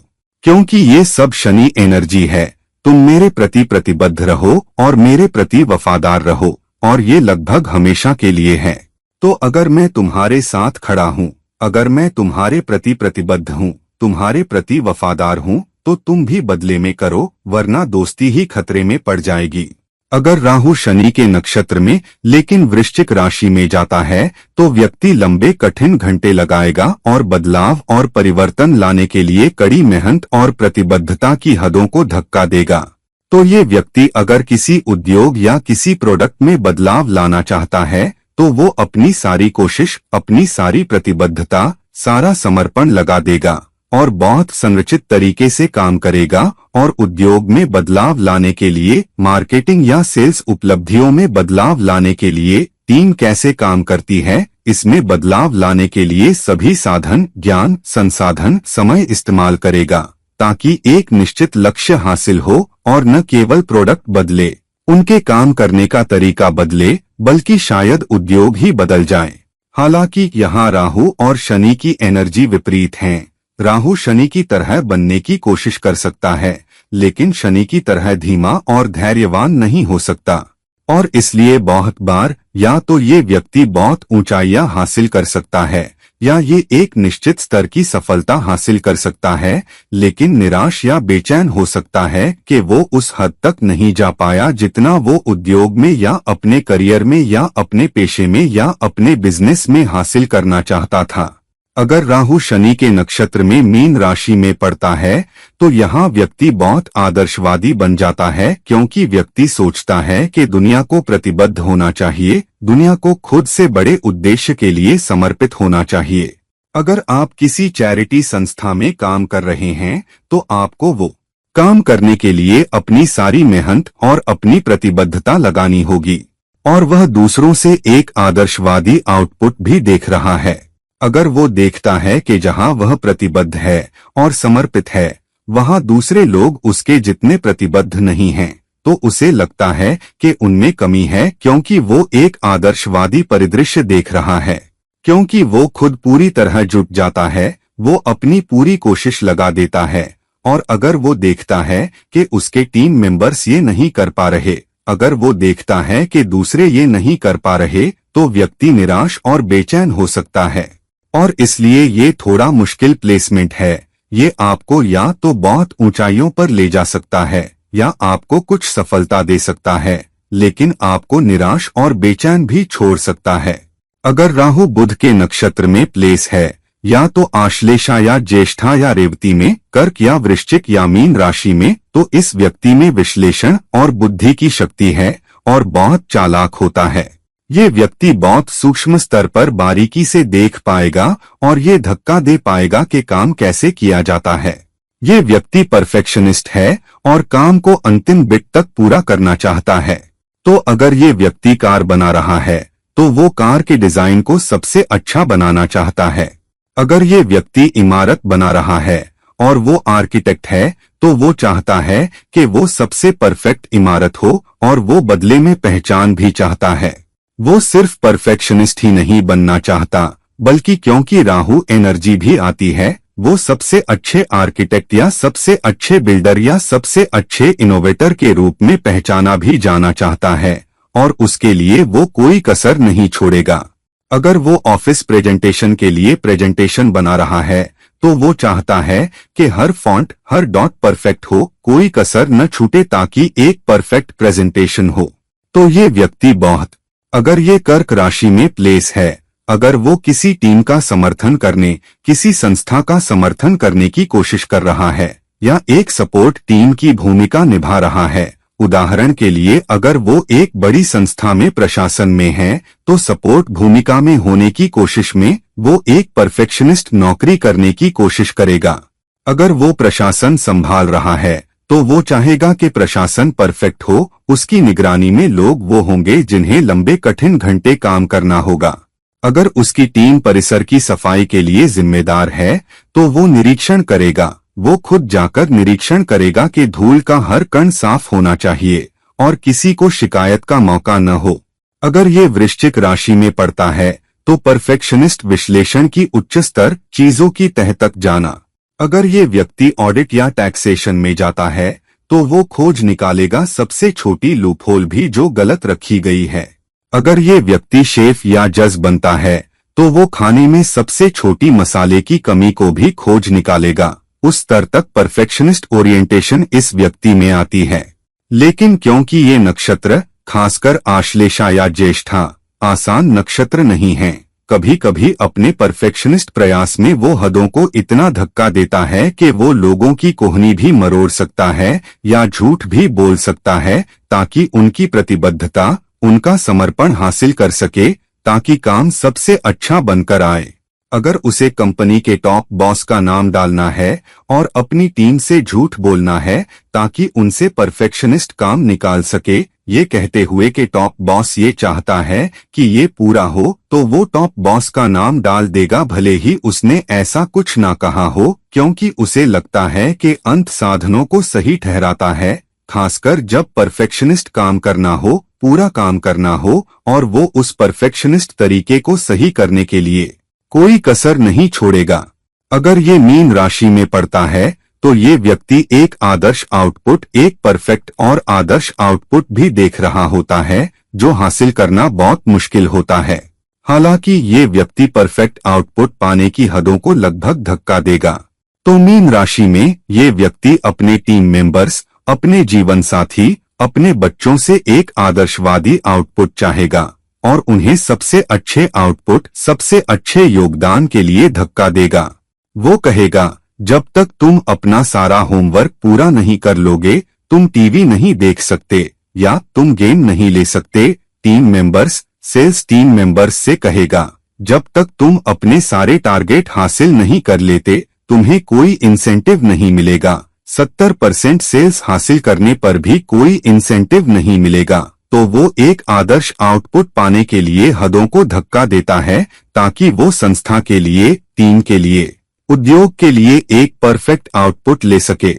क्योंकि ये सब शनि एनर्जी है। तुम मेरे प्रति प्रतिबद्ध रहो और मेरे प्रति वफादार रहो, और ये लगभग हमेशा के लिए है। तो अगर मैं तुम्हारे साथ खड़ा हूँ, अगर मैं तुम्हारे प्रति प्रतिबद्ध हूँ, तुम्हारे प्रति वफादार हूँ, तो तुम भी बदले में करो, वरना दोस्ती ही खतरे में पड़ जाएगी। अगर राहु शनि के नक्षत्र में लेकिन वृश्चिक राशि में जाता है तो व्यक्ति लंबे कठिन घंटे लगाएगा और बदलाव और परिवर्तन लाने के लिए कड़ी मेहनत और प्रतिबद्धता की हदों को धक्का देगा। तो ये व्यक्ति अगर किसी उद्योग या किसी प्रोडक्ट में बदलाव लाना चाहता है तो वो अपनी सारी कोशिश, अपनी सारी प्रतिबद्धता, सारा समर्पण लगा देगा और बहुत संरचित तरीके से काम करेगा और उद्योग में बदलाव लाने के लिए, मार्केटिंग या सेल्स उपलब्धियों में बदलाव लाने के लिए टीम कैसे काम करती है, इसमें बदलाव लाने के लिए सभी साधन, ज्ञान, संसाधन, समय इस्तेमाल करेगा ताकि एक निश्चित लक्ष्य हासिल हो और न केवल प्रोडक्ट बदले, उनके काम करने का तरीका बदले, बल्कि शायद उद्योग ही बदल जाए। हालांकि यहाँ राहु और शनि की एनर्जी विपरीत हैं। राहु शनि की तरह बनने की कोशिश कर सकता है, लेकिन शनि की तरह धीमा और धैर्यवान नहीं हो सकता और इसलिए बहुत बार या तो ये व्यक्ति बहुत ऊंचाइयां हासिल कर सकता है या ये एक निश्चित स्तर की सफलता हासिल कर सकता है, लेकिन निराश या बेचैन हो सकता है कि वो उस हद तक नहीं जा पाया जितना वो उद्योग में या अपने करियर में या अपने पेशे में या अपने बिजनेस में हासिल करना चाहता था। अगर राहु शनि के नक्षत्र में मीन राशि में पड़ता है तो यहाँ व्यक्ति बहुत आदर्शवादी बन जाता है, क्योंकि व्यक्ति सोचता है कि दुनिया को प्रतिबद्ध होना चाहिए, दुनिया को खुद से बड़े उद्देश्य के लिए समर्पित होना चाहिए। अगर आप किसी चैरिटी संस्था में काम कर रहे हैं तो आपको वो काम करने के लिए अपनी सारी मेहनत और अपनी प्रतिबद्धता लगानी होगी और वह दूसरों से एक आदर्शवादी आउटपुट भी देख रहा है। अगर वो देखता है कि जहां वह प्रतिबद्ध है और समर्पित है वहां दूसरे लोग उसके जितने प्रतिबद्ध नहीं हैं, तो उसे लगता है कि उनमें कमी है, क्योंकि वो एक आदर्शवादी परिदृश्य देख रहा है। क्योंकि वो खुद पूरी तरह जुट जाता है, वो अपनी पूरी कोशिश लगा देता है और अगर वो देखता है कि उसके टीम मेंबर्स ये नहीं कर पा रहे, अगर वो देखता है कि दूसरे ये नहीं कर पा रहे, तो व्यक्ति निराश और बेचैन हो सकता है और इसलिए ये थोड़ा मुश्किल प्लेसमेंट है। ये आपको या तो बहुत ऊंचाइयों पर ले जा सकता है या आपको कुछ सफलता दे सकता है, लेकिन आपको निराश और बेचैन भी छोड़ सकता है। अगर राहु बुध के नक्षत्र में प्लेस है या तो आश्लेषा या ज्येष्ठा या रेवती में, कर्क या वृश्चिक या मीन राशि में, तो इस व्यक्ति में विश्लेषण और बुद्धि की शक्ति है और बहुत चालाक होता है। ये व्यक्ति बहुत सूक्ष्म स्तर पर बारीकी से देख पाएगा और ये धक्का दे पाएगा कि काम कैसे किया जाता है। ये व्यक्ति परफेक्शनिस्ट है और काम को अंतिम बिट तक पूरा करना चाहता है। तो अगर ये व्यक्ति कार बना रहा है तो वो कार के डिजाइन को सबसे अच्छा बनाना चाहता है। अगर ये व्यक्ति इमारत बना रहा है और वो आर्किटेक्ट है तो वो चाहता है कि वो सबसे परफेक्ट इमारत हो और वो बदले में पहचान भी चाहता है। वो सिर्फ परफेक्शनिस्ट ही नहीं बनना चाहता, बल्कि क्योंकि राहु एनर्जी भी आती है, वो सबसे अच्छे आर्किटेक्ट या सबसे अच्छे बिल्डर या सबसे अच्छे इनोवेटर के रूप में पहचाना भी जाना चाहता है और उसके लिए वो कोई कसर नहीं छोड़ेगा। अगर वो ऑफिस प्रेजेंटेशन के लिए प्रेजेंटेशन बना रहा है तो वो चाहता है कि हर फॉन्ट, हर डॉट परफेक्ट हो, कोई कसर न छूटे ताकि एक परफेक्ट प्रेजेंटेशन हो। तो ये व्यक्ति बहुत, अगर ये कर्क राशि में प्लेस है, अगर वो किसी टीम का समर्थन करने, किसी संस्था का समर्थन करने की कोशिश कर रहा है या एक सपोर्ट टीम की भूमिका निभा रहा है, उदाहरण के लिए अगर वो एक बड़ी संस्था में प्रशासन में है तो सपोर्ट भूमिका में होने की कोशिश में वो एक परफेक्शनिस्ट नौकरी करने की कोशिश करेगा। अगर वो प्रशासन संभाल रहा है तो वो चाहेगा कि प्रशासन परफेक्ट हो, उसकी निगरानी में लोग वो होंगे जिन्हें लंबे कठिन घंटे काम करना होगा। अगर उसकी टीम परिसर की सफाई के लिए जिम्मेदार है तो वो निरीक्षण करेगा, वो खुद जाकर निरीक्षण करेगा कि धूल का हर कण साफ होना चाहिए और किसी को शिकायत का मौका न हो। अगर ये वृश्चिक राशि में पड़ता है तो परफेक्शनिस्ट विश्लेषण की उच्च स्तर, चीजों की तह तक जाना। अगर ये व्यक्ति ऑडिट या टैक्सेशन में जाता है तो वो खोज निकालेगा सबसे छोटी लूपहोल भी जो गलत रखी गई है। अगर ये व्यक्ति शेफ या जज बनता है तो वो खाने में सबसे छोटी मसाले की कमी को भी खोज निकालेगा। उस स्तर तक परफेक्शनिस्ट ओरिएंटेशन इस व्यक्ति में आती है। लेकिन क्योंकि ये नक्षत्र, खासकर आश्लेषा या ज्येष्ठा, आसान नक्षत्र नहीं हैं, कभी कभी अपने परफेक्शनिस्ट प्रयास में वो हदों को इतना धक्का देता है कि वो लोगों की कोहनी भी मरोड़ सकता है या झूठ भी बोल सकता है ताकि उनकी प्रतिबद्धता, उनका समर्पण हासिल कर सके, ताकि काम सबसे अच्छा बनकर आए। अगर उसे कंपनी के टॉप बॉस का नाम डालना है और अपनी टीम से झूठ बोलना है ताकि उनसे परफेक्शनिस्ट काम निकाल सके, ये कहते हुए कि टॉप बॉस ये चाहता है कि ये पूरा हो, तो वो टॉप बॉस का नाम डाल देगा भले ही उसने ऐसा कुछ ना कहा हो, क्योंकि उसे लगता है कि अंत साधनों को सही ठहराता है, खासकर जब परफेक्शनिस्ट काम करना हो, पूरा काम करना हो और वो उस परफेक्शनिस्ट तरीके को सही करने के लिए कोई कसर नहीं छोड़ेगा। अगर ये मीन राशि में पड़ता है तो ये व्यक्ति एक आदर्श आउटपुट, एक परफेक्ट और आदर्श आउटपुट भी देख रहा होता है, जो हासिल करना बहुत मुश्किल होता है। हालांकि ये व्यक्ति परफेक्ट आउटपुट पाने की हदों को लगभग धक्का देगा। तो मीन राशि में ये व्यक्ति अपने टीम मेंबर्स, अपने जीवन साथी, अपने बच्चों से एक आदर्शवादी आउटपुट चाहेगा और उन्हें सबसे अच्छे आउटपुट, सबसे अच्छे योगदान के लिए धक्का देगा। वो कहेगा, जब तक तुम अपना सारा होमवर्क पूरा नहीं कर लोगे, तुम टीवी नहीं देख सकते या तुम गेम नहीं ले सकते। Team members, sales team members से कहेगा, जब तक तुम अपने सारे टारगेट हासिल नहीं कर लेते, तुम्हें कोई इंसेंटिव नहीं मिलेगा। 70% सेल्स हासिल करने पर भी कोई इंसेंटिव नहीं मिलेगा। तो वो एक आदर्श आउटपुट पाने के लिए हदों को धक्का देता है ताकि वो संस्था के लिए, टीम के लिए, उद्योग के लिए एक परफेक्ट आउटपुट ले सके।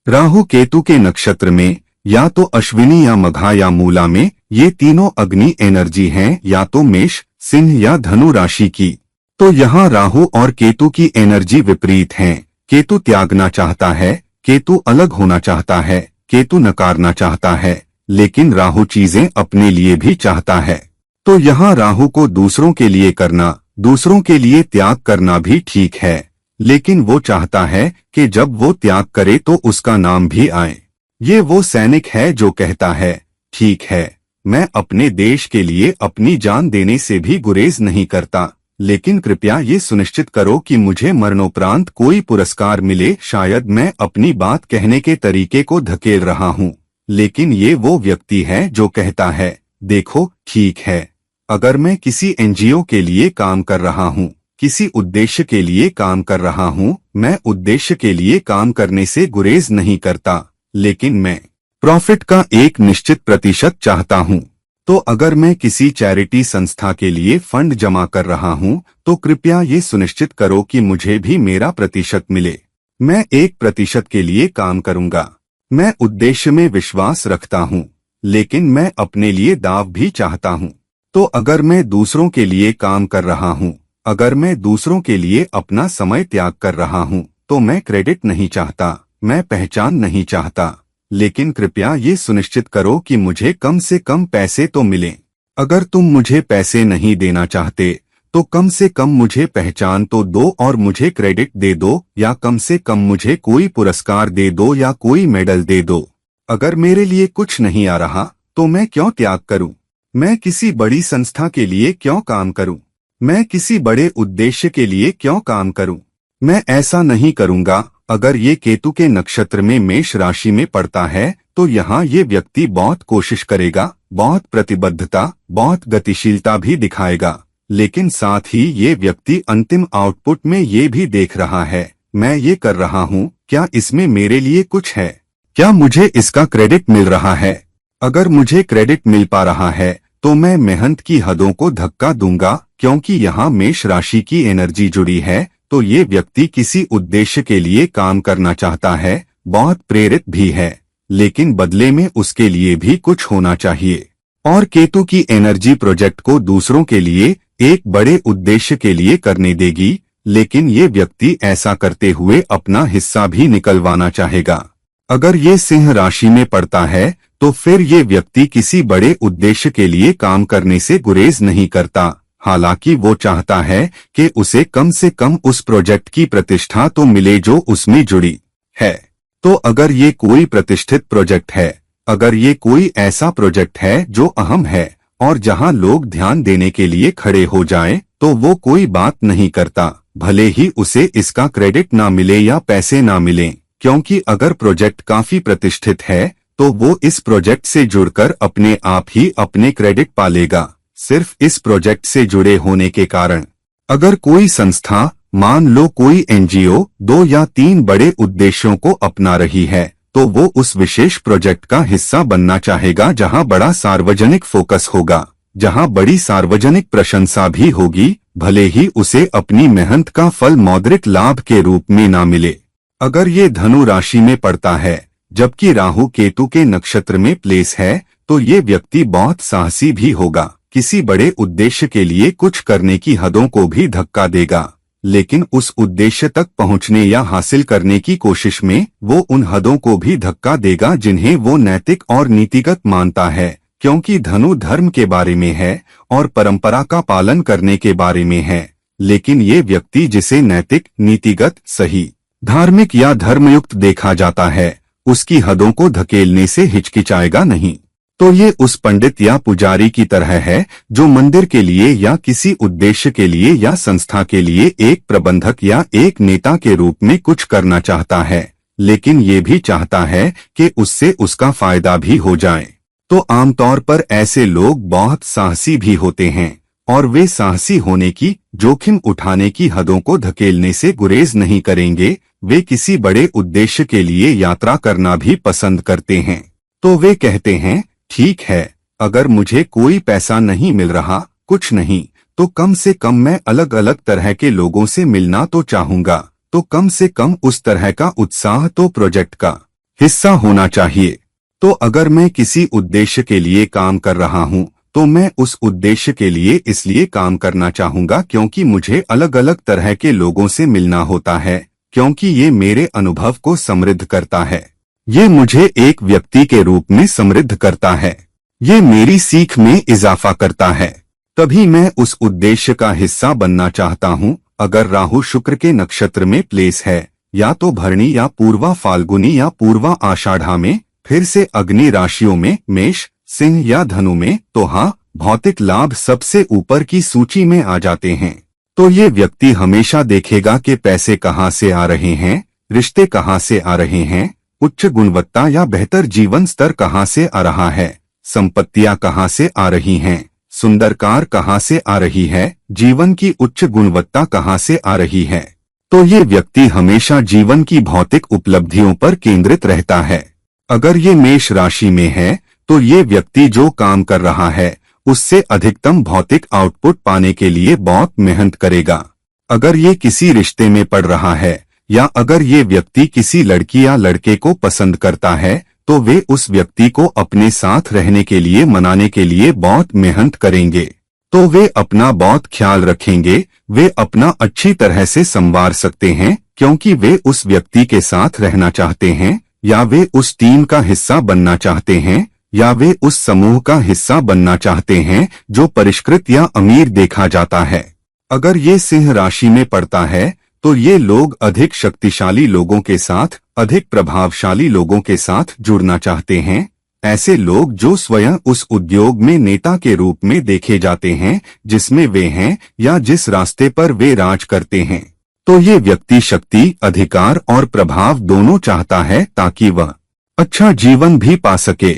राहु केतु के नक्षत्र में या तो अश्विनी या मघा या मूला में ये तीनों अग्नि एनर्जी हैं, या तो मेष, सिंह या धनु राशि की। तो यहाँ राहु और केतु की एनर्जी विपरीत हैं। केतु त्यागना चाहता है, केतु अलग होना चाहता है, केतु नकारना चाहता है, लेकिन राहु चीजें अपने लिए भी चाहता है। तो यहाँ राहु को दूसरों के लिए करना, दूसरों के लिए त्याग करना भी ठीक है, लेकिन वो चाहता है कि जब वो त्याग करे तो उसका नाम भी आए। ये वो सैनिक है जो कहता है, ठीक है, मैं अपने देश के लिए अपनी जान देने से भी गुरेज नहीं करता, लेकिन कृपया ये सुनिश्चित करो कि मुझे मरणोपरांत कोई पुरस्कार मिले। शायद मैं अपनी बात कहने के तरीके को धकेल रहा हूँ, लेकिन ये वो व्यक्ति है जो कहता है, देखो ठीक है, अगर मैं किसी एनजीओ के लिए काम कर रहा हूँ, किसी उद्देश्य के लिए काम कर रहा हूँ, मैं उद्देश्य के लिए काम करने से गुरेज नहीं करता, लेकिन मैं प्रॉफिट का एक निश्चित प्रतिशत चाहता हूँ। तो अगर मैं किसी चैरिटी संस्था के लिए फंड जमा कर रहा हूँ, तो कृपया ये सुनिश्चित करो कि मुझे भी मेरा प्रतिशत मिले। मैं 1% के लिए काम करूँगा। मैं उद्देश्य में विश्वास रखता हूँ, लेकिन मैं अपने लिए दाव भी चाहता हूँ। तो अगर मैं दूसरों के लिए काम कर रहा हूँ, अगर मैं दूसरों के लिए अपना समय त्याग कर रहा हूँ, तो मैं क्रेडिट नहीं चाहता, मैं पहचान नहीं चाहता, लेकिन कृपया ये सुनिश्चित करो कि मुझे कम से कम पैसे तो मिलें। अगर तुम मुझे पैसे नहीं देना चाहते, तो कम से कम मुझे पहचान तो दो और मुझे क्रेडिट दे दो, या कम से कम मुझे कोई पुरस्कार दे दो या कोई मेडल दे दो। अगर मेरे लिए कुछ नहीं आ रहा, तो मैं क्यों त्याग करूं? मैं किसी बड़ी संस्था के लिए क्यों काम करूं? मैं किसी बड़े उद्देश्य के लिए क्यों काम करूं? मैं ऐसा नहीं करूंगा। अगर ये केतु के नक्षत्र में मेष राशि में पड़ता है, तो यहाँ ये व्यक्ति बहुत कोशिश करेगा, बहुत प्रतिबद्धता, बहुत गतिशीलता भी दिखाएगा, लेकिन साथ ही ये व्यक्ति अंतिम आउटपुट में ये भी देख रहा है, मैं ये कर रहा हूँ, क्या इसमें मेरे लिए कुछ है? क्या मुझे इसका क्रेडिट मिल रहा है? अगर मुझे क्रेडिट मिल पा रहा है, तो मैं मेहनत की हदों को धक्का दूंगा, क्योंकि यहाँ मेष राशि की एनर्जी जुड़ी है। तो ये व्यक्ति किसी उद्देश्य के लिए काम करना चाहता है, बहुत प्रेरित भी है, लेकिन बदले में उसके लिए भी कुछ होना चाहिए। और केतु की एनर्जी प्रोजेक्ट को दूसरों के लिए, एक बड़े उद्देश्य के लिए करने देगी, लेकिन ये व्यक्ति ऐसा करते हुए अपना हिस्सा भी निकलवाना चाहेगा। अगर ये सिंह राशि में पड़ता है, तो फिर ये व्यक्ति किसी बड़े उद्देश्य के लिए काम करने से गुरेज नहीं करता। हालांकि वो चाहता है कि उसे कम से कम उस प्रोजेक्ट की प्रतिष्ठा तो मिले जो उसमें जुड़ी है। तो अगर ये कोई प्रतिष्ठित प्रोजेक्ट है, अगर ये कोई ऐसा प्रोजेक्ट है जो अहम है और जहां लोग ध्यान देने के लिए खड़े हो जाएं, तो वो कोई बात नहीं करता, भले ही उसे इसका क्रेडिट ना मिले या पैसे ना मिले, क्योंकि अगर प्रोजेक्ट काफी प्रतिष्ठित है तो वो इस प्रोजेक्ट से जुड़कर अपने आप ही अपने क्रेडिट पालेगा, सिर्फ इस प्रोजेक्ट से जुड़े होने के कारण। अगर कोई संस्था, मान लो कोई एनजीओ 2 या 3 बड़े उद्देश्यों को अपना रही है, तो वो उस विशेष प्रोजेक्ट का हिस्सा बनना चाहेगा जहां बड़ा सार्वजनिक फोकस होगा, जहां बड़ी सार्वजनिक प्रशंसा भी होगी, भले ही उसे अपनी मेहनत का फल मौद्रिक लाभ के रूप में ना मिले। अगर ये धनु राशि में पड़ता है जबकि राहु केतु के नक्षत्र में प्लेस है, तो ये व्यक्ति बहुत साहसी भी होगा, किसी बड़े उद्देश्य के लिए कुछ करने की हदों को भी धक्का देगा, लेकिन उस उद्देश्य तक पहुंचने या हासिल करने की कोशिश में वो उन हदों को भी धक्का देगा जिन्हें वो नैतिक और नीतिगत मानता है, क्योंकि धनु धर्म के बारे में है और परंपरा का पालन करने के बारे में है। लेकिन ये व्यक्ति जिसे नैतिक, नीतिगत, सही, धार्मिक या धर्मयुक्त देखा जाता है, उसकी हदों को धकेलने से हिचकिचाएगा नहीं। तो ये उस पंडित या पुजारी की तरह है जो मंदिर के लिए या किसी उद्देश्य के लिए या संस्था के लिए एक प्रबंधक या एक नेता के रूप में कुछ करना चाहता है, लेकिन ये भी चाहता है कि उससे उसका फायदा भी हो जाए। तो आमतौर पर ऐसे लोग बहुत साहसी भी होते हैं और वे साहसी होने की, जोखिम उठाने की हदों को धकेलने से गुरेज नहीं करेंगे। वे किसी बड़े उद्देश्य के लिए यात्रा करना भी पसंद करते हैं। तो वे कहते हैं, ठीक है, अगर मुझे कोई पैसा नहीं मिल रहा, कुछ नहीं, तो कम से कम मैं अलग अलग तरह के लोगों से मिलना तो चाहूंगा, तो कम से कम उस तरह का उत्साह तो प्रोजेक्ट का हिस्सा होना चाहिए। तो अगर मैं किसी उद्देश्य के लिए काम कर रहा हूं, तो मैं उस उद्देश्य के लिए इसलिए काम करना चाहूंगा क्योंकि मुझे अलग अलग तरह के लोगों से मिलना होता है, क्योंकि ये मेरे अनुभव को समृद्ध करता है, ये मुझे एक व्यक्ति के रूप में समृद्ध करता है, ये मेरी सीख में इजाफा करता है, तभी मैं उस उद्देश्य का हिस्सा बनना चाहता हूँ। अगर राहु शुक्र के नक्षत्र में प्लेस है, या तो भरणी या पूर्वा फाल्गुनी या पूर्वा आषाढ़ा में, फिर से अग्नि राशियों में मेष, सिंह या धनु में, तो हाँ, भौतिक लाभ सबसे ऊपर की सूची में आ जाते हैं। तो ये व्यक्ति हमेशा देखेगा कि पैसे कहाँ से आ रहे हैं, रिश्ते कहाँ से आ रहे हैं, उच्च गुणवत्ता या बेहतर जीवन स्तर कहाँ से आ रहा है, संपत्तियां कहाँ से आ रही हैं, सुंदर कार कहाँ से आ रही है, जीवन की उच्च गुणवत्ता कहाँ से आ रही है। तो ये व्यक्ति हमेशा जीवन की भौतिक उपलब्धियों पर केंद्रित रहता है। अगर ये मेष राशि में है, तो ये व्यक्ति जो काम कर रहा है उससे अधिकतम भौतिक आउटपुट पाने के लिए बहुत मेहनत करेगा। अगर ये किसी रिश्ते में पड़ रहा है या अगर ये व्यक्ति किसी लड़की या लड़के को पसंद करता है, तो वे उस व्यक्ति को अपने साथ रहने के लिए मनाने के लिए बहुत मेहनत करेंगे। तो वे अपना बहुत ख्याल रखेंगे, वे अपना अच्छी तरह से संवार सकते हैं, क्योंकि वे उस व्यक्ति के साथ रहना चाहते हैं, या वे उस टीम का हिस्सा बनना चाहते हैं, या वे उस समूह का हिस्सा बनना चाहते हैं जो परिष्कृत या अमीर देखा जाता है। अगर ये सिंह राशि में पड़ता है, तो ये लोग अधिक शक्तिशाली लोगों के साथ, अधिक प्रभावशाली लोगों के साथ जुड़ना चाहते हैं। ऐसे लोग जो स्वयं उस उद्योग में नेता के रूप में देखे जाते हैं जिसमें वे हैं या जिस रास्ते पर वे राज करते हैं। तो ये व्यक्ति शक्ति, अधिकार और प्रभाव दोनों चाहता है ताकि वह अच्छा जीवन भी पा सके।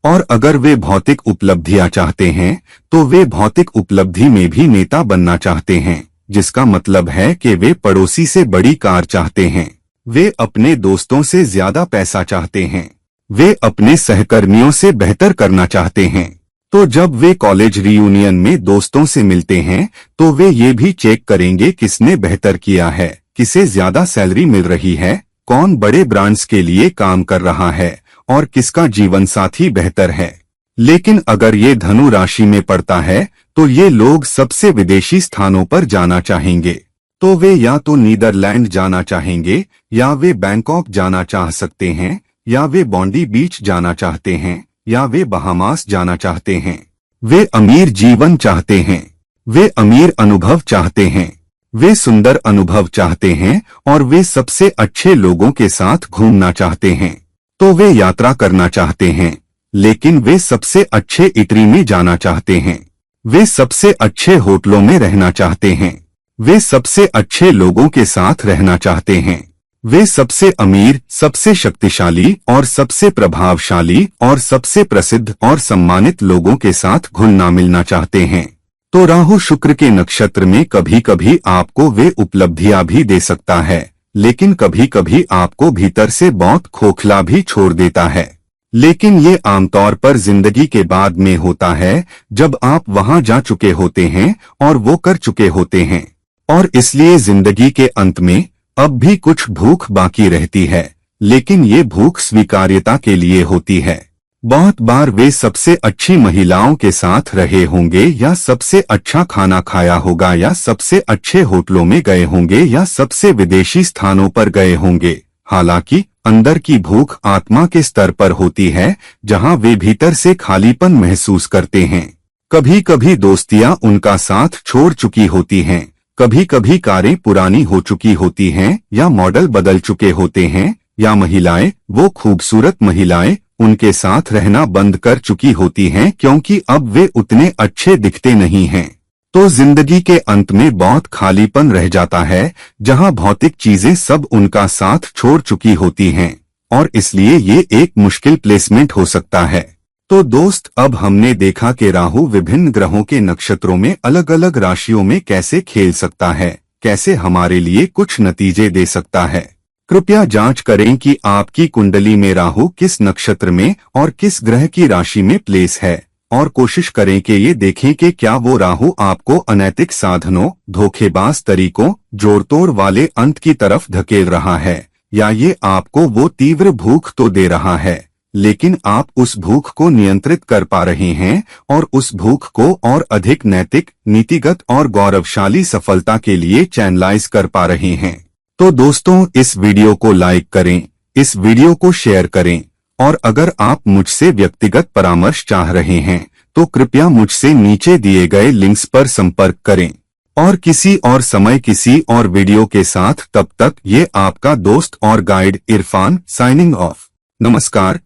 और अगर वे भौतिक उपलब्धियां चाहते हैं, तो वे भौतिक उपलब्धि में भी नेता बनना चाहते हैं, जिसका मतलब है कि वे पड़ोसी से बड़ी कार चाहते हैं, वे अपने दोस्तों से ज्यादा पैसा चाहते हैं, वे अपने सहकर्मियों से बेहतर करना चाहते हैं। तो जब वे कॉलेज रियूनियन में दोस्तों से मिलते हैं, तो वे ये भी चेक करेंगे किसने बेहतर किया है, किसे ज्यादा सैलरी मिल रही है, कौन बड़े ब्रांड्स के लिए काम कर रहा है और किसका जीवन साथी बेहतर है। लेकिन अगर ये धनु राशि में पड़ता है, तो ये लोग सबसे विदेशी स्थानों पर जाना चाहेंगे। तो वे या तो नीदरलैंड जाना चाहेंगे, या वे बैंकॉक जाना चाह सकते हैं, या वे बॉन्डी बीच जाना चाहते हैं, या वे बहामास जाना चाहते हैं। वे अमीर जीवन चाहते हैं, वे अमीर अनुभव चाहते हैं, वे सुंदर अनुभव चाहते हैं और वे सबसे अच्छे लोगों के साथ घूमना चाहते हैं। तो वे यात्रा करना चाहते हैं, लेकिन वे सबसे अच्छे इटली में जाना चाहते हैं। वे सबसे अच्छे होटलों में रहना चाहते हैं। वे सबसे अच्छे लोगों के साथ रहना चाहते हैं। वे सबसे अमीर, सबसे शक्तिशाली और सबसे प्रभावशाली और सबसे प्रसिद्ध और सम्मानित लोगों के साथ घुलना मिलना चाहते हैं। तो राहु शुक्र के नक्षत्र में कभी कभी आपको वे उपलब्धियां भी दे सकता है, लेकिन कभी कभी आपको भीतर से बहुत खोखला भी छोड़ देता है। लेकिन ये आमतौर पर जिंदगी के बाद में होता है, जब आप वहां जा चुके होते हैं और वो कर चुके होते हैं। और इसलिए जिंदगी के अंत में अब भी कुछ भूख बाकी रहती है, लेकिन ये भूख स्वीकार्यता के लिए होती है। बहुत बार वे सबसे अच्छी महिलाओं के साथ रहे होंगे, या सबसे अच्छा खाना खाया होगा, या सबसे अच्छे होटलों में गए होंगे, या सबसे विदेशी स्थानों पर गए होंगे। हालांकि अंदर की भूख आत्मा के स्तर पर होती है, जहां वे भीतर से खालीपन महसूस करते हैं। कभी कभी दोस्तियां उनका साथ छोड़ चुकी होती हैं, कभी कभी कारें पुरानी हो चुकी होती हैं, या मॉडल बदल चुके होते हैं, या महिलाएं, वो खूबसूरत महिलाएं, उनके साथ रहना बंद कर चुकी होती हैं क्योंकि अब वे उतने अच्छे दिखते नहीं हैं। तो जिंदगी के अंत में बहुत खालीपन रह जाता है, जहां भौतिक चीजें सब उनका साथ छोड़ चुकी होती हैं, और इसलिए ये एक मुश्किल प्लेसमेंट हो सकता है। तो दोस्त, अब हमने देखा कि राहु विभिन्न ग्रहों के नक्षत्रों में अलग अलग राशियों में कैसे खेल सकता है, कैसे हमारे लिए कुछ नतीजे दे सकता है। कृपया जांच करें कि आपकी कुंडली में राहु किस नक्षत्र में और किस ग्रह की राशि में प्लेस है, और कोशिश करें कि ये देखें कि क्या वो राहु आपको अनैतिक साधनों, धोखेबाज तरीकों, जोड़तोड़ वाले अंत की तरफ धकेल रहा है, या ये आपको वो तीव्र भूख तो दे रहा है, लेकिन आप उस भूख को नियंत्रित कर पा रहे हैं और उस भूख को और अधिक नैतिक, नीतिगत और गौरवशाली सफलता के लिए चैनलाइज कर पा रहे हैं। तो दोस्तों, इस वीडियो को लाइक करें, इस वीडियो को शेयर करें, और अगर आप मुझसे व्यक्तिगत परामर्श चाह रहे हैं तो कृपया मुझसे नीचे दिए गए लिंक्स पर संपर्क करें। और किसी और समय किसी और वीडियो के साथ, तब तक ये आपका दोस्त और गाइड इरफान साइनिंग ऑफ। नमस्कार।